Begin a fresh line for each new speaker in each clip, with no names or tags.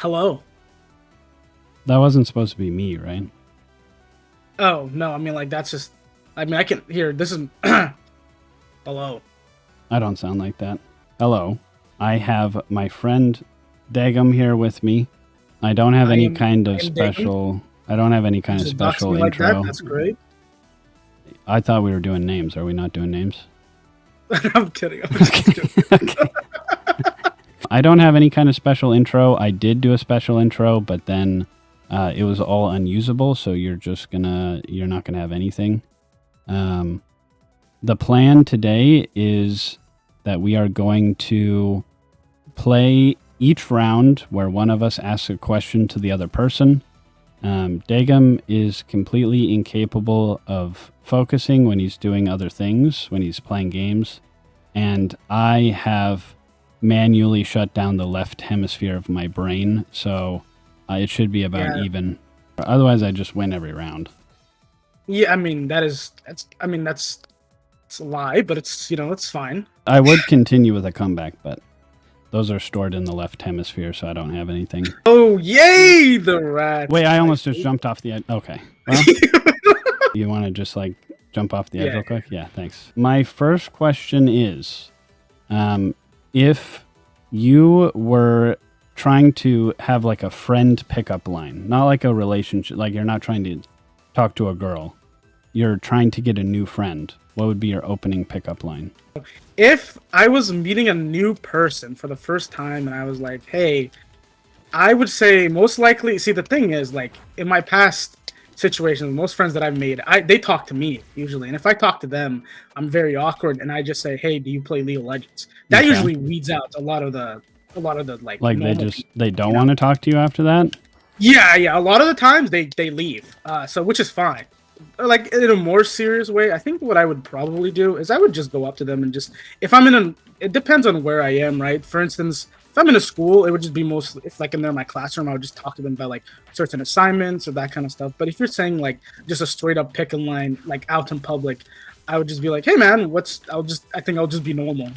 Hello.
That wasn't supposed to be me, right?
Oh no, I mean like that's just. I mean I can hear. This is. Hello.
I don't sound like that. Hello. I have my friend Dagum here with me. I don't have any kind of special. I don't have any kind of special
like
intro.
that. That's great.
I thought we were doing names. Are we not doing names?
I'm kidding. I'm just kidding.
Okay. I don't have any kind of special intro. I did do a special intro, but then it was all unusable. So you're not gonna have anything. The plan today is that we are going to play each round where one of us asks a question to the other person. Dagum is completely incapable of focusing when he's doing other things, when he's playing games. And I have manually shut down the left hemisphere of my brain, so it should be about even. Otherwise, I just win every round.
Yeah, I mean that's a lie, but it's fine.
I would continue with a comeback, but those are stored in the left hemisphere, so I don't have anything.
Oh, yay, the rat!
Wait, I almost just jumped off the edge. Okay. Well, you want to just like jump off the edge real quick? Yeah, thanks. My first question is, if you were trying to have like a friend pickup line, not like a relationship, like you're not trying to talk to a girl, you're trying to get a new friend, what would be your opening pickup line?
If I was meeting a new person for the first time and I was like, hey, I would say most likely, see, the thing is, like, in my past situations, most friends that I've made, they talk to me usually. And if I talk to them, I'm very awkward and I just say, hey, do you play League of Legends? That usually weeds out a lot of the like
they don't want to talk to you after that?
Yeah. A lot of the times they leave. So which is fine. Like in a more serious way, I think what I would probably do is I would just go up to them and just, if I'm it depends on where I am, right? For instance, if I'm in a school, it would just be if like in my classroom, I would just talk to them about like certain assignments or that kind of stuff. But if you're saying like just a straight up pick and line, like out in public, I would just be like, hey man, I think I'll just be normal.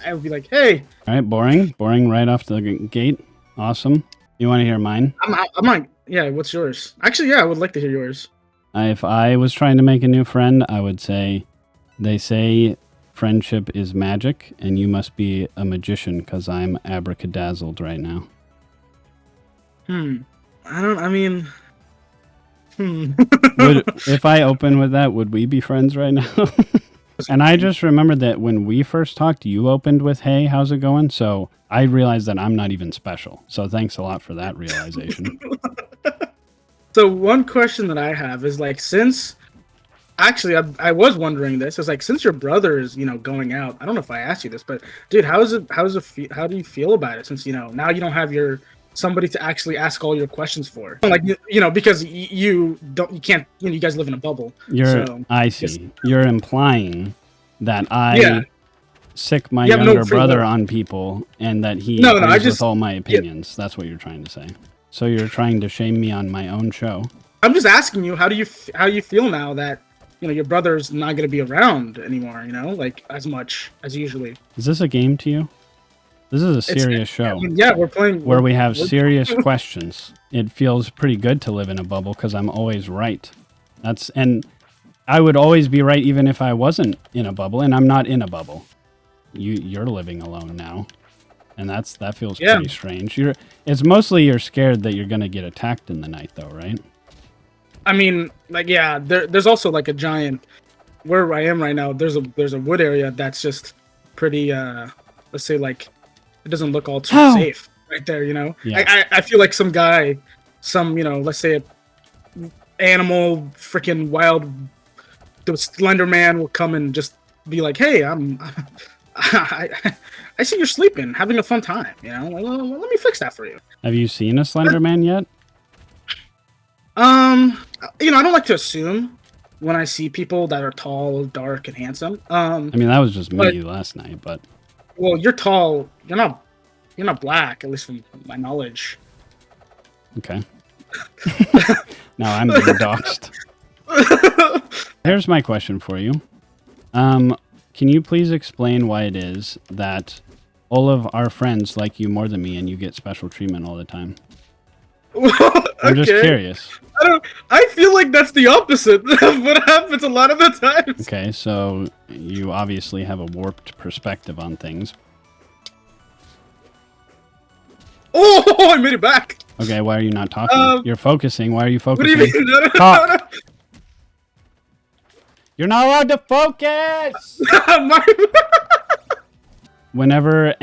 I would be like, hey.
All right, boring right off the gate. Awesome. You want to hear mine?
I'm like, yeah, what's yours? Actually, yeah, I would like to hear yours.
If I was trying to make a new friend, I would say, they say friendship is magic, and you must be a magician because I'm abracadazzled right now. If I open with that, would we be friends right now? And I just remembered that when we first talked, you opened with, hey, how's it going? So I realized that I'm not even special. So thanks a lot for that realization.
So one question that I have is like, since actually I was wondering this, it's like, since your brother is, going out, I don't know if I asked you this, but dude, how do you feel about it? Since, now you don't have somebody to actually ask all your questions for, like, because you can't, you guys live in a bubble.
I see. You're implying that I sick my younger brother on people and that he agrees with all my opinions. Yeah. That's what you're trying to say. So you're trying to shame me on my own show.
I'm just asking you, how you feel now that, your brother's not going to be around anymore, like as much as usually.
Is this a game to you? This is a serious show.
We're playing
where we have serious questions. It feels pretty good to live in a bubble because I'm always right. And I would always be right even if I wasn't in a bubble, and I'm not in a bubble. You're living alone now. And that feels pretty strange. It's mostly you're scared that you're going to get attacked in the night, though, right?
I mean, like, yeah, there's also like a giant, where I am right now, there's a wood area that's just pretty, let's say, like, it doesn't look all too safe right there, Yeah. I feel like some guy, let's say animal, freaking wild, the Slender Man will come and just be like, hey, I see you're sleeping, having a fun time, like, well, let me fix that for you.
Have you seen a Slender Man yet?
I don't like to assume when I see people that are tall, dark, and handsome.
I mean, that was just me last night, but.
Well, you're tall. You're not black, at least from my knowledge.
Okay. Now I'm being doxxed. Here's my question for you. Can you please explain why it is that all of our friends like you more than me, and you get special treatment all the time. I'm just curious.
I feel like that's the opposite of what happens a lot of the times.
Okay, so you obviously have a warped perspective on things.
Oh, I made it back.
Okay, why are you not talking? You're focusing. Why are you
What do
focusing?
you mean? No,
Talk. You're not allowed to focus! Whenever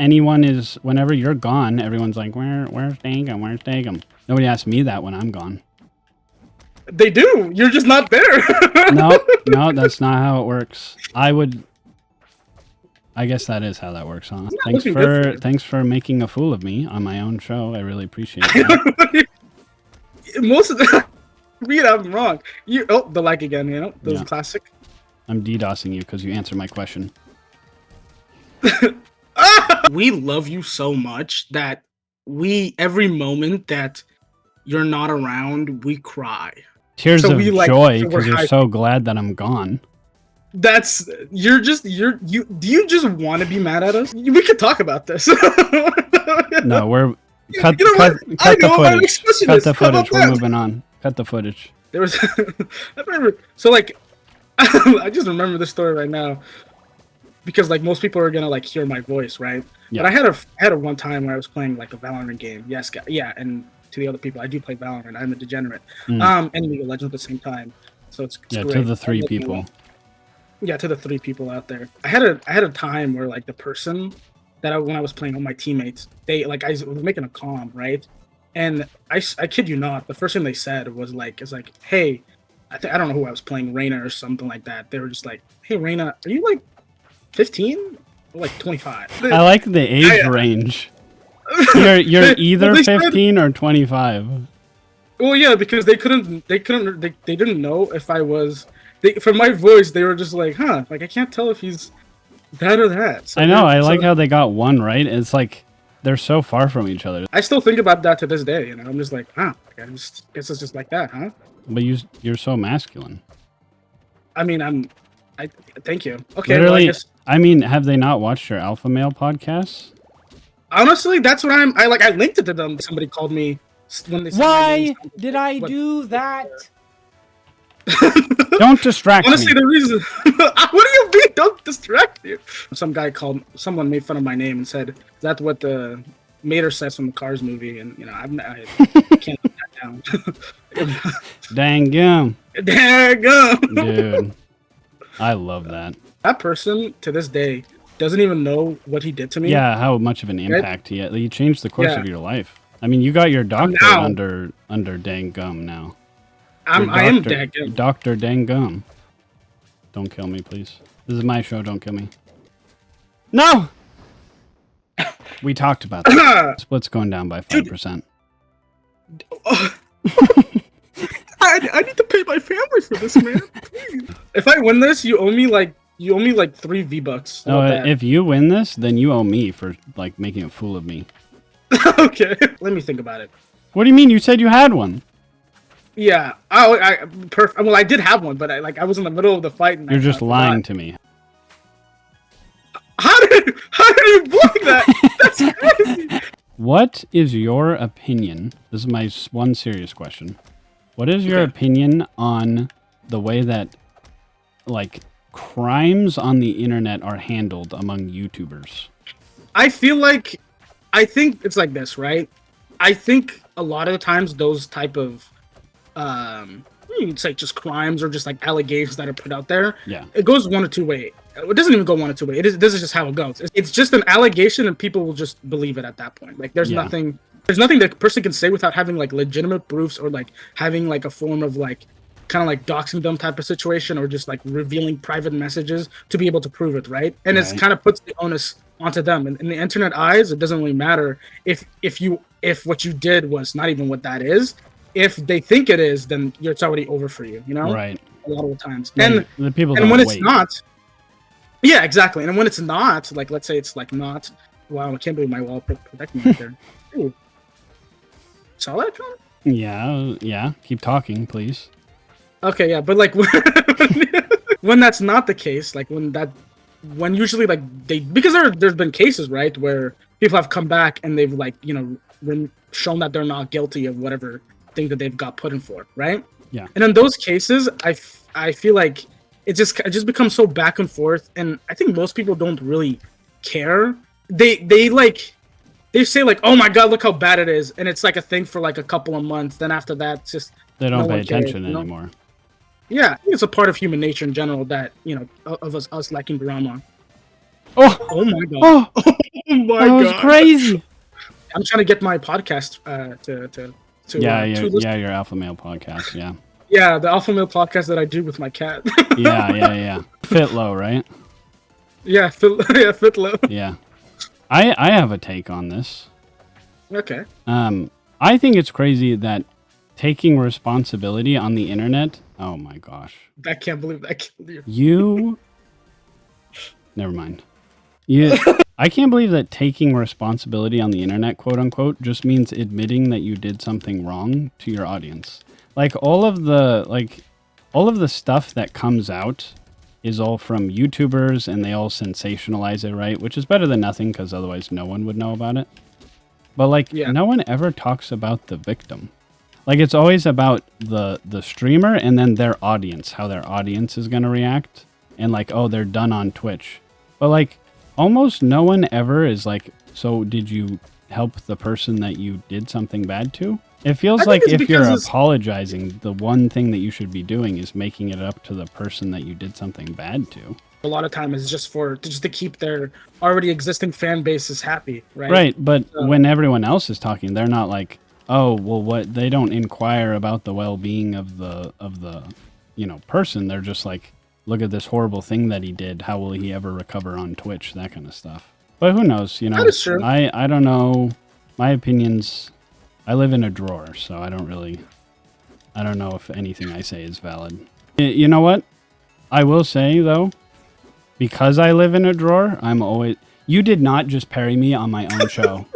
you're gone, everyone's like, where's Dagum? Where's Dagum? Nobody asks me that when I'm gone.
They do. You're just not there.
No, that's not how it works. I guess that is how that works, huh? Thanks for making a fool of me on my own show. I really appreciate that.
Most of the read, I'm wrong. The like again, that was classic.
I'm DDoSing you because you answered my question.
We love you so much that every moment that you're not around, we cry.
Tears of joy because you're so glad that I'm gone.
Do you just want to be mad at us? We could talk about this.
No, cut the footage. Cut the footage. We're moving on. Cut the footage.
There was I remember, so like I just remember this story right now because like most people are gonna like hear my voice, right?
Yeah.
But I had a one time where I was playing like a Valorant game. Yes, yeah, and to the other people, I do play Valorant. I'm a degenerate. And League of Legends at the same time. So it's great.
To the three people.
Yeah, to the three people out there. I had a time where like the person that when I was playing with my teammates, I was making a comm, right? And I kid you not, the first thing they said was like, hey, I don't know who I was playing, Reyna or something like that. They were just like, hey, Reyna, are you like 15 or like 25?
I like the age range. You're either 15 or 25.
Well, yeah, because they didn't know if I was. From my voice, they were just like, huh, like I can't tell if he's that or that. So
I know. I like how they got one right. It's like they're so far from each other.
I still think about that to this day. I'm just like, I guess it's just like that, huh?
But you're so masculine.
I mean, I thank you. Okay,
literally.
Well,
I mean, have they not watched your Alpha Male podcasts?
Honestly, that's what I linked it to them. Somebody called me when they said
why did I do that? Don't distract me.
Honestly, the reason. What do you mean? Don't distract you. Someone made fun of my name and said, "That's what the Mater says from the Cars movie," and I can't put that down.
Dang gum.
Dude,
I love that.
That person to this day doesn't even know what he did to me.
Yeah, how much of an impact he had. He changed the course of your life. I mean, you got your doctorate under Dang Gum now.
I am Dang Gum.
Dr. Dang Gum. Don't kill me, please. This is my show. Don't kill me. No! We talked about that. Split's going down by 5%.
I need to pay my family for this, man. Please. If I win this, you owe me like 3 V-Bucks.
No, if you win this, then you owe me for like making a fool of me.
Okay, let me think about it.
What do you mean? You said you had one.
Yeah, well, I did have one, but I was in the middle of the fight. And
you're just lying to me.
How did you block that? That's crazy.
What is your opinion? This is my one serious question. What is your opinion on the way that, like, crimes on the internet are handled among YouTubers?
I think it's like this, right? I think a lot of the times those type of you could say just crimes or just like allegations that are put out there.
Yeah,
it goes one or two way. It doesn't even go one or two way. This is just how it goes. It's just an allegation, and people will just believe it at that point. Like there's nothing that person can say without having like legitimate proofs or like having like a form of like kind of like doxing them type of situation or just like revealing private messages to be able to prove it, right? And it's kind of puts the onus onto them. And in the internet eyes, it doesn't really matter if what you did was not even what that is. If they think it is, then it's already over for you,
Right.
A lot of the times.
And the people
and when it's not, yeah, exactly. And when it's not, like let's say it's like not, wow, I can't believe my wall protecting me right there. Ooh. Saw that, John?
Yeah. Keep talking, please.
Okay, yeah, but like when that's not the case, like when that when usually like because there's been cases, right, where people have come back and they've like, you know, been shown that they're not guilty of whatever thing that they've got put in for, right?
Yeah.
And in those cases, I feel like it just becomes so back and forth, and I think most people don't really care. They like they say like, oh my god, look how bad it is, and it's like a thing for like a couple of months. Then after that, it's just
They don't
no
pay
one cares,
attention
you know?
anymore.
Yeah, I think it's a part of human nature in general that, you know, of us liking drama.
Oh,
Oh my god!
oh,
Oh my
that was
god!
crazy.
I'm trying to get my podcast to
Yeah,
to listen.
yeah, your Alpha Male podcast. Yeah,
Yeah, the Alpha Male podcast that I do with my cat.
yeah. Fit low, right?
Yeah, fit low.
Yeah. I have a take on this.
Okay.
I think it's crazy that taking responsibility on the internet. Oh my gosh.
I can't believe that.
You. Never mind. You. I can't believe that taking responsibility on the internet, quote unquote, just means admitting that you did something wrong to your audience. Like all of the stuff that comes out is all from YouTubers, and they all sensationalize it, right? Which is better than nothing, because otherwise no one would know about it. But like, no one ever talks about the victim. Like, it's always about the streamer and then their audience, how their audience is going to react. And like, oh, they're done on Twitch. But like, almost no one ever is like, so did you help the person that you did something bad to? It feels like if you're apologizing, the one thing that you should be doing is making it up to the person that you did something bad to.
A lot of time is just to keep their already existing fan bases happy, right?
Right, but when everyone else is talking, they're not like, oh, well, what? They don't inquire about the well-being of the person. They're just like, look at this horrible thing that he did. How will he ever recover on Twitch? That kind of stuff. But who knows? You know,
that is true.
I don't know. My opinions. I live in a drawer, so I don't know if anything I say is valid. You know what? I will say, though, because I live in a drawer, you did not just parry me on my own show.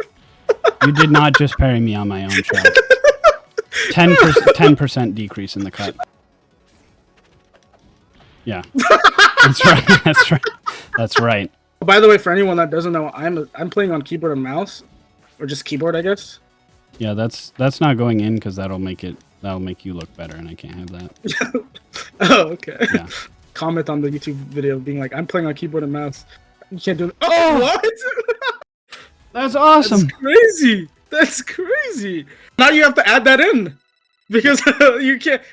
You did not just parry me on my own show. 10% decrease in the cut. Yeah. That's right. That's right.
By the way, for anyone that doesn't know, I'm playing on keyboard and mouse, or just keyboard, I guess.
Yeah, that's not going in because that'll make you look better, and I can't have that.
Oh, okay.
Yeah.
Comment on the YouTube video being like, I'm playing on keyboard and mouse. You can't do it. Oh, what?
That's awesome.
That's crazy. Now you have to add that in because you can't.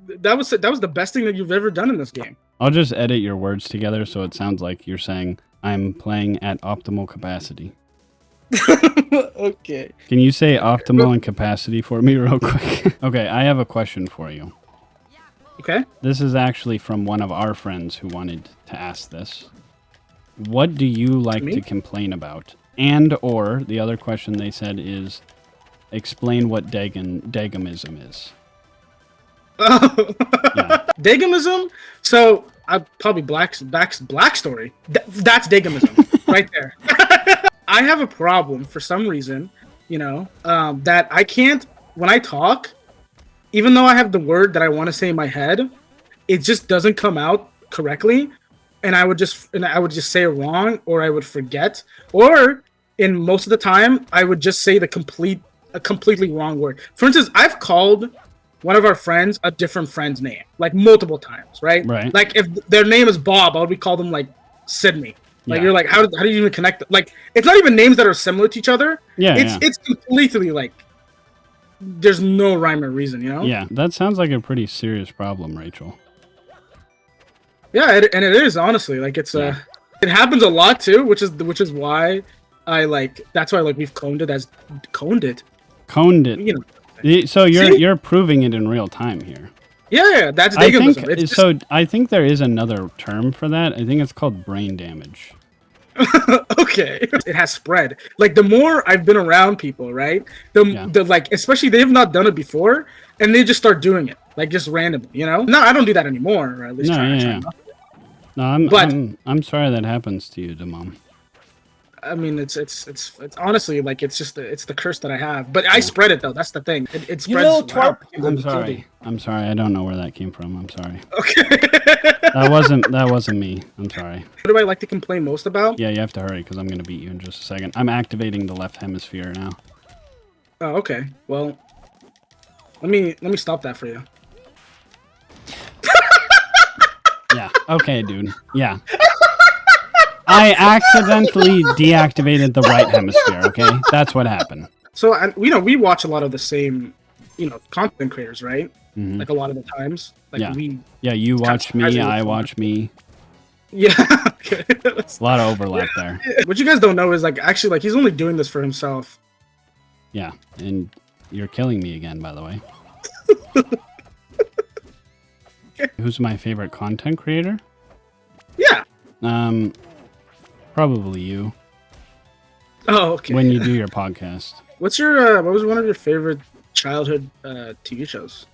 That was the best thing that you've ever done in this game.
I'll just edit your words together so it sounds like you're saying I'm playing at optimal capacity.
Okay.
Can you say optimal and capacity for me real quick? Okay, I have a question for you.
Okay.
This is actually from one of our friends who wanted to ask this. What do you like to complain about? And or the other question they said is, explain what Dagamism is. Yeah.
Dagamism? So probably Black Story. That's Dagamism right there. I have a problem for some reason, that I can't, when I talk, even though I have the word that I want to say in my head, it just doesn't come out correctly, and I would just say it wrong, or I would forget, or in most of the time I would just say a completely wrong word. For instance, I've called one of our friends a different friend's name like multiple times, right?
Right.
Like if their name is Bob, I would call them like Sydney. Like, you're like, how do you even connect them? Like, it's not even names that are similar to each other.
Yeah,
it's completely like, there's no rhyme or reason,
Yeah, that sounds like a pretty serious problem, Rachel.
Yeah, and it is, honestly. Like, it's it happens a lot too, which is why that's why we've coned it.
So you're proving it in real time here.
Yeah, that's Dagamism.
I think there is another term for that. I think it's called brain damage.
Okay. It has spread. Like, the more I've been around people, right? The like, especially they have not done it before, and they just start doing it, like, just randomly, No, I don't do that anymore, or at least try.
No, I'm sorry that happens to you, Damon.
I mean, it's honestly like it's the curse that I have. But I spread it though. That's the thing. It spreads.
I'm sorry. I don't know where that came from. I'm sorry.
Okay.
That wasn't me. I'm sorry.
What do I like to complain most about?
Yeah, you have to hurry because I'm gonna beat you in just a second. I'm activating the left hemisphere now.
Oh, okay. Well, let me stop that for you.
Yeah. Okay, dude. Yeah. I accidentally deactivated the right hemisphere. Okay, that's what happened.
So, we watch a lot of the same, content creators, right?
Mhm.
Like a lot of the times, like
Yeah.
we.
Yeah, you watch me,
surprising
I
which one.
watch me.
Yeah. Okay.
A lot of overlap there.
What you guys don't know is like actually like he's only doing this for himself.
Yeah, and you're killing me again, by the way. Who's my favorite content creator?
Yeah.
Probably you.
Oh, okay.
When you do your podcast.
What's your what was one of your favorite childhood TV shows?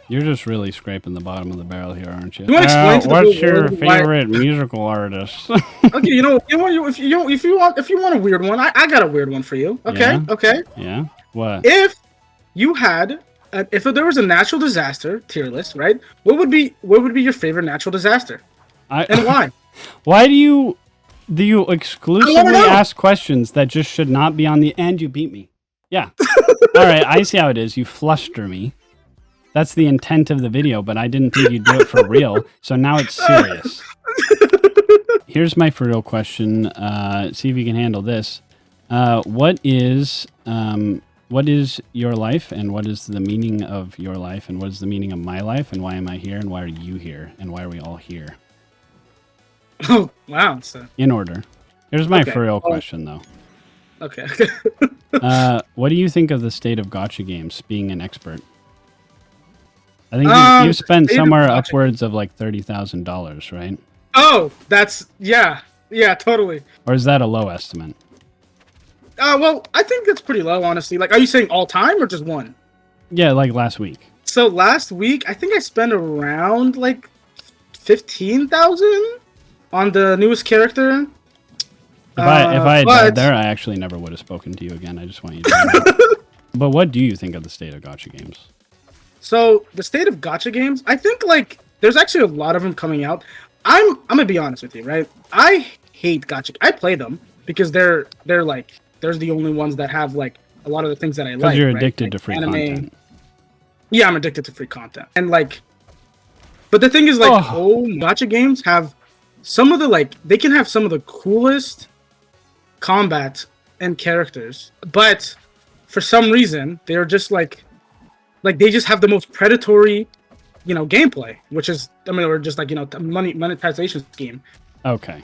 You're just really scraping the bottom of the barrel here, aren't you?
You wanna explain to the
what's
whole
your
world why-
favorite musical artist?
Okay, if you want a weird one, I got a weird one for you. Okay,
Yeah?
okay.
Yeah? What?
If you had if there was a natural disaster tier list, right? What would be your favorite natural disaster and why?
Why do you exclusively
know.
ask questions that just should not be on the... And you beat me. Yeah. All right, I see how it is. You fluster me. That's the intent of the video, but I didn't think you'd do it for real, so now it's serious. Here's my for real question. See if you can handle this. What is your life, and what is the meaning of your life, and what is the meaning of my life, and why am I here, and why are you here, and why are we all here?
Oh wow! So
In order. Here's my
Okay.
for real question, though.
okay.
What do you think of the state of gacha games, being an expert? I think you've spent
state of
somewhere
gacha
upwards of like $30,000, right?
Oh, that's yeah, totally.
Or is that a low estimate?
Well, I think that's pretty low, honestly. Like, are you saying all time or just one?
Yeah, like last week.
So last week, I think I spent around like 15,000 on the newest character.
If I had
but-
died there, I actually never would have spoken to you again. I just want you to know that. But what do you think of the state of gacha games?
So the state of gacha games, I think like there's actually a lot of them coming out. I'm gonna be honest with you, right? I hate gacha. I play them because they're like there's the only ones that have like a lot of the things that I like.
Because you're
right?
addicted
Like
to free
anime.
content.
Yeah, I'm addicted to free content, and like, but the thing is, like, gacha games have some of the they can have some of the coolest combat and characters, but for some reason they're just like they just have the most predatory, gameplay, which is or just like monetization scheme.
Okay.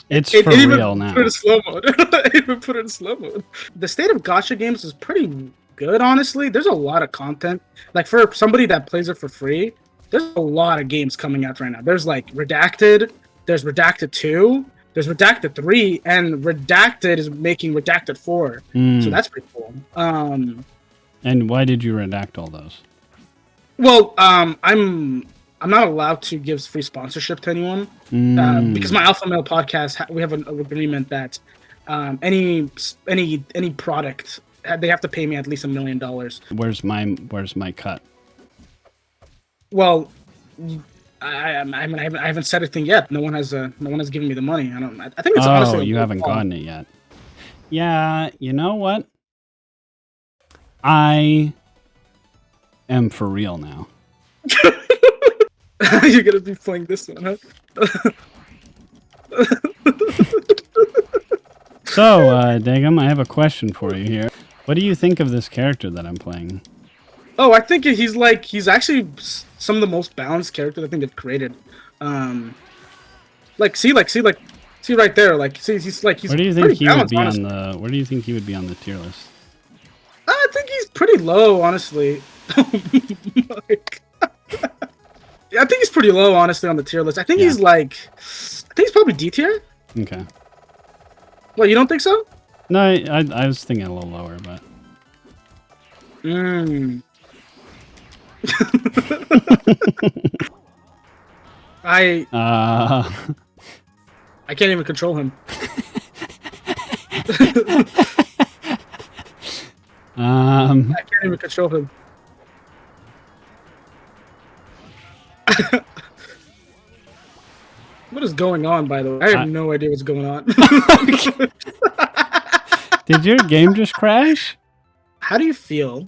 It's
It
for
even
real now.
Put it in slow mode. It even put it in slow mode. The state of gacha games is pretty good, honestly. There's a lot of content. Like for somebody that plays it for free, there's a lot of games coming out right now. There's like Redacted, there's Redacted 2, there's Redacted 3, and Redacted is making Redacted 4. So that's pretty cool.
And why did you redact all those?
Well, I'm not allowed to give free sponsorship to anyone because my Alpha Male podcast we have an agreement that any product they have to pay me at least $1 million.
Where's my cut?
Well, I haven't said anything yet. No one has given me the money. I think it's honestly.
You haven't gotten it yet. Yeah, you know what? I am for real now.
You're gonna be playing this one, huh?
So, Dagum, I have a question for you here. What do you think of this character that I'm playing?
Oh, I think he's actually some of the most balanced characters I think they've created. See right there. He's
Where do you think
pretty
he would
balanced,
be
honestly.
Where do you think he would be on the tier list?
I think he's pretty low, honestly. Yeah, I think he's pretty low, honestly, on the tier list. I think he's probably D tier.
Okay.
Well, you don't think so?
No, I was thinking a little lower, but
I
I
can't even control him. I can't even control him. What is going on, by the way? I have no idea what's going on.
Did your game just crash?
How do you feel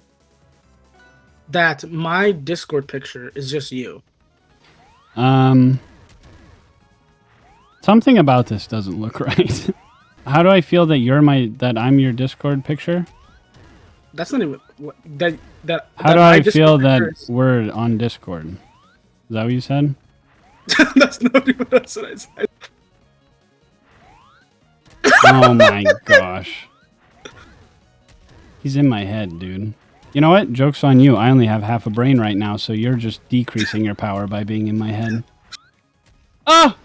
that my Discord picture is just you?
Something about this doesn't look right. How do I feel that I'm your Discord picture?
That's not even that.
How do I feel that we're on Discord? Is that what you said?
That's not even what I said.
Oh my gosh. He's in my head, dude. You know what? Joke's on you. I only have half a brain right now, so you're just decreasing your power by being in my head. Oh!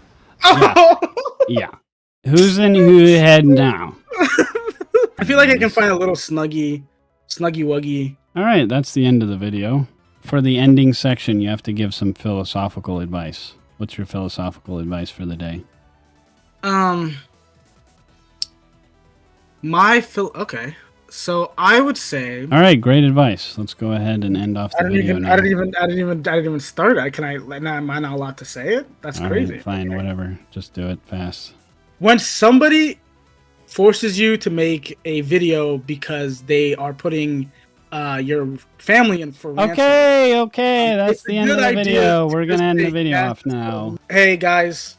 Yeah. Who's in whose head now?
I feel like I can find a little snuggy wuggy.
All right, that's the end of the video. For the ending section, you have to give some philosophical advice. What's your philosophical advice for the day?
Okay. So I would say.
All right, great advice. Let's go ahead and end off the video now.
I didn't even start. Am I not allowed to say it? That's crazy.
Right, fine, whatever. Just do it fast.
When somebody forces you to make a video because they are putting your family in for ransom.
Okay, that's the end of the video. We're gonna end the video off now.
Hey guys,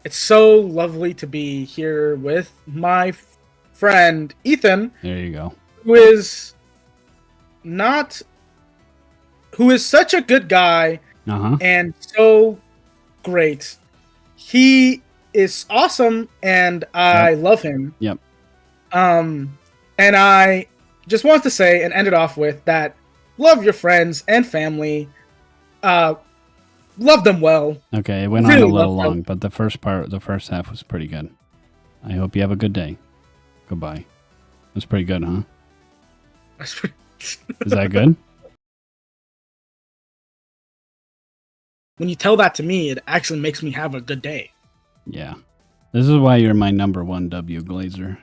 it's so lovely to be here with my friend Ethan.
There you go.
Who is such a good guy and so great. He is awesome and I love him.
Yep.
And I just want to say and end it off with that love your friends and family. Love them well.
Okay, it went on a little long, but the first half was pretty good. I hope you have a good day. Goodbye. That's pretty good, huh?
That's pretty
Is that good?
When you tell that to me, it actually makes me have a good day.
Yeah. This is why you're my #1 W Glazer.